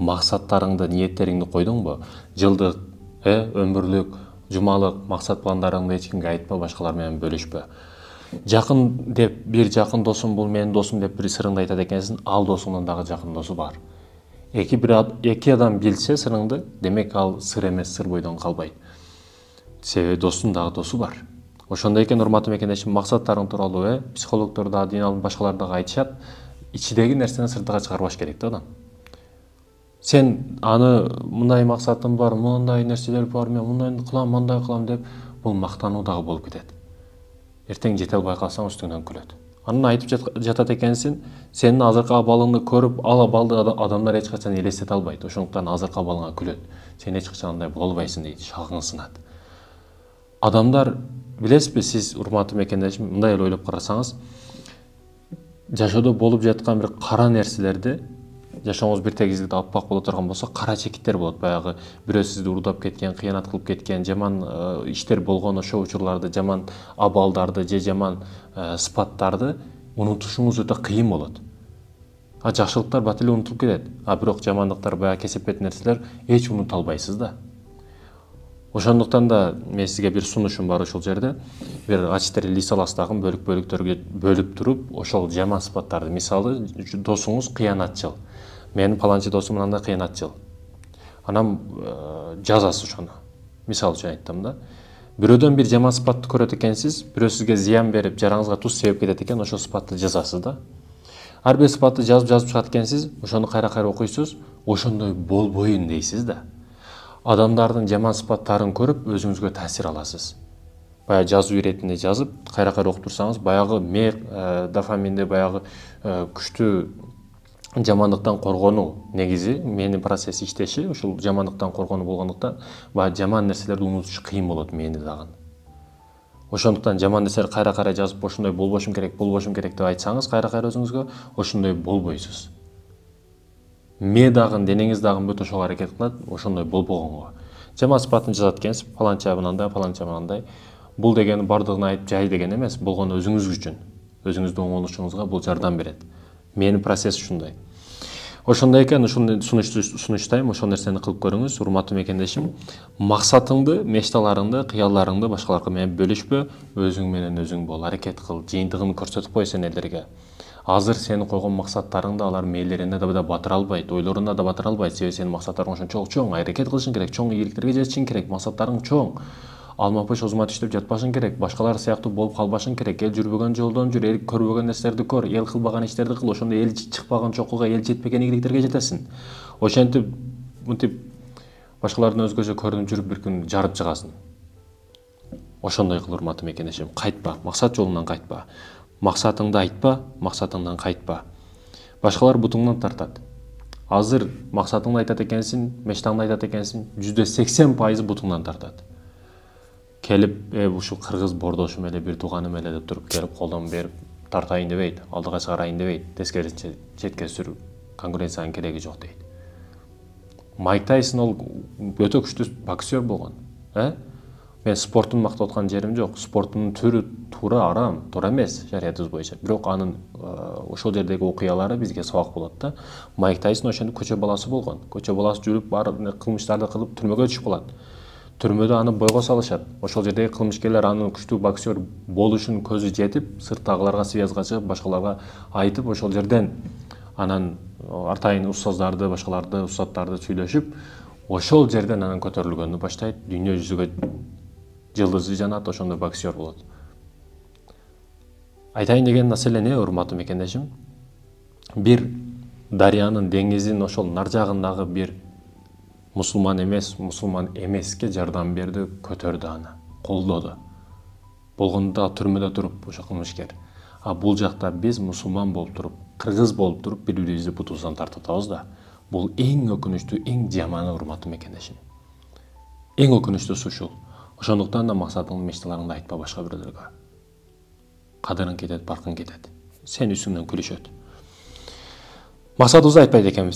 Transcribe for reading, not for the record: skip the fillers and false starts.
Максаттарыңды, ниеттериңди койдуңбу? Жылдык, өмүрлүк, жумалык максат пландарыңды эч кимге айтпа, башкалар менен бөлүшпө. Жакын деп бир жакын досум, бул менин досум деп бир сырыңды айтат экенсиң, ал досуңдун дагы жакын досу бар. Эки адам билсе сырыңды, демек ал сыр эмес, сыр бойдон калбайт. Себеби достун дагы досу бар. Ошондой экен, урматтуу мекендешим, максаттарың тууралуу психологдор да, дин алым башкалар дагы айтышат. Ичидеги нерсени сыртка чыгарбаш керек да адам. Сен аны мындай максатым бар, мындай нерселер бар, мен мындай кылам, мындай кылам деп, бул мактануу дагы болуп кетет. Эртең жете албай калсаң үстүңнөн күлөт. Анан айтып жатат экенсиң, сенин азыркы абалыңды көрүп, ал абалды адамдар эч качан элестете албайт. Ошондуктан азыркы абалыңа күлөт. Сен эч качан андай боло албайсың дейт, шагың сынат. Адамдар, билесизби, сиз урматтуу мекендешим, мындай эле ойлоп карасаңыз, жашоодо болуп жаткан бир кара нерселерди, жашооңуз бир тегизlikte аппак боло турган болсо, кара чекиттер болот. Баягы бирөө сизди урдап кеткен, кыянат кылып кеткен, жаман иштер болгон ошол учурларды, жаман абалдарды же жаман сыпаттарды унутушуңуз өтө кыйын болот. Жакшылыктар бат эле унутулуп кетет. Бирок жамандыктар, баягы кесепет нерселер эч унута албайсыз да. Ошондуктан да мен сизге бир сунушум бар ушул жерде. Бир ачтыр лист аласыздагы бөлүктөргө бөлүп туруп, ошол жаман сыпаттарды, мисалы, досуңуз кыянатчыл. Менин паланчы досум мындай кыянатчыл. Анан жазасыз ошону. Мисал үчүн айттым да. Бирөөдөн бир жаман сыпатты көрөт экенсиз, бирөө сизге зыян берип, жараңызга туз себеп кетет экен, ошол сыпатты жазасыз да. Ар бир сыпатты жазып чыгат экенсиз, ошону кайра окуйсуз, ошондой болбойн дейсиз да. Адамдардын жаман сыпаттарын көрүп, өзүңүзгө таасир аласыз. Баягы жазуу иретинде жазып, кайра окуп турсаңыз, баягы дофаминди, баягы күчтүү жамандыктан коргонуу негизи, менин процесс иштеши, ушул жамандыктан коргонуу болгондуктан, баягы жаман нерселерди унутуш кыйын болот мээни дагы. Ошондуктан жаман нерселерди кайра жазып, ошондой болбошум керек деп айтсаңыз, кайра өзүңүзгө, ошондой болбойсуз. Дагы, денеңиз дагы бүт ошого аракет кылат, ошондой болбогонго. Жаман сыпатын жазат экенсиз, паланча мындай. Бул деген бардыгын айтып жай деген эмес, болгону өзүңүз үчүн. Өзүңүздүн оңолушуңузга бул жардам берет. Менин процесс ушундай. Ошондой экен, ушуну сунуштайм, ошол нерсени кылып көрүңүз, урматтуу мекендешим. Максатыңды, мечталарыңды, кыялларыңды башкалар менен бөлүшпө, өзүң менен өзүң бол, аракет кыл, жыйынтыгын көрсөтүп кой сен элдерге. Азыр сени койгон максаттарыңды алар мээлерине да батыра албайт, ойлоруна да батыра албайт. Себеби сенин максаттарың ошончолук чоң, аракет кылышың керек, чоң ийгиликтерге жетишиң керек, максаттарың чоң. Алмапыш озмат иштеп жатпашың керек, башкалар сыяктуу болуп калбашың керек. Эл жүрбөгөн жолдон жүр, эл көрбөгөн нерселерди көр, эл кылбаган иштерди кыл, ошондо эл чыкпаган чокуга, эл жетпеген ийгиликтерге жетесиң. Ошентип, мынтип башкалардан өзгөчө көрүнүп жүрүп бир күн жарып чыгасың. Ошондой кыл, урматтуу мекендешим, кайтпа, максат жолунан кайтпа. Максатыңды айтпа, максатыңдан кайтпа. Башкалар бутуңдан тартат. Азыр максатыңды айтат экенсиң, мечтаңды айтат экенсиң, 80% бутуңдан тартат. Келип, ушул кыргыз бордошум эле, бир тууганым эле деп туруп, келип колдон берип тартайын дебейт, алдыга чыгарайын дебейт, тескерисинче четке сүрүп, конкуренциянын кереги жок дейт. Майк Тайсон ол өтө күчтүү боксер болгон. Мен спорттун мактап аткан жерим жок. Спорттун түрү туура эмес шариятыбыз боюнча. Бирок анын ошол жердеги окуялары бизге сабак болот да. Майк Тайсон ошентип көчө баласы болгон. Көчө баласы жүрүп, баардык кылмыштарды кылып түрмөгө түшүп калат. Түрмөдө аны бойго салышат. Ошол жердеги кылмышкерлер анын күчтүү боксер болушун көзү жетип, сырттагыларга связга чыгып, башкаларга айтып, ошол жерден анан артайын устаздарды, башкаларды, устаттарды сүйлөшүп, ошол жерден анан көтөрүлгөндү баштайт, дүйнө жүзүгө жылдызы жанат, ошондой боксер болот. Айтайын деген маселе эмне, урматтуу мекендешим? Бир дарыянын, деңиздин ошол нар жагындагы бир мусулман эмеске жардам берди, көтөрдү аны, колдоду. Болгондо түрмөдө туруп ошо кылмышкер. Бул жакта биз мусулман болуп туруп, кыргыз болуп туруп, бири-бирибизди бутубуздан тартып атабыз да. Бул эң өкүнүчтүү, эң жаманы, урматтуу мекендешим. Эң өкүнүчтүүсү ушул. Ошондуктан да максатыңды, мечталарыңды айтпа башка бирөөлөргө. Кадырың кетет, баркың кетет. Сен үстүңдөн күлүшөт. Максатыбызды айтпайт экенбиз.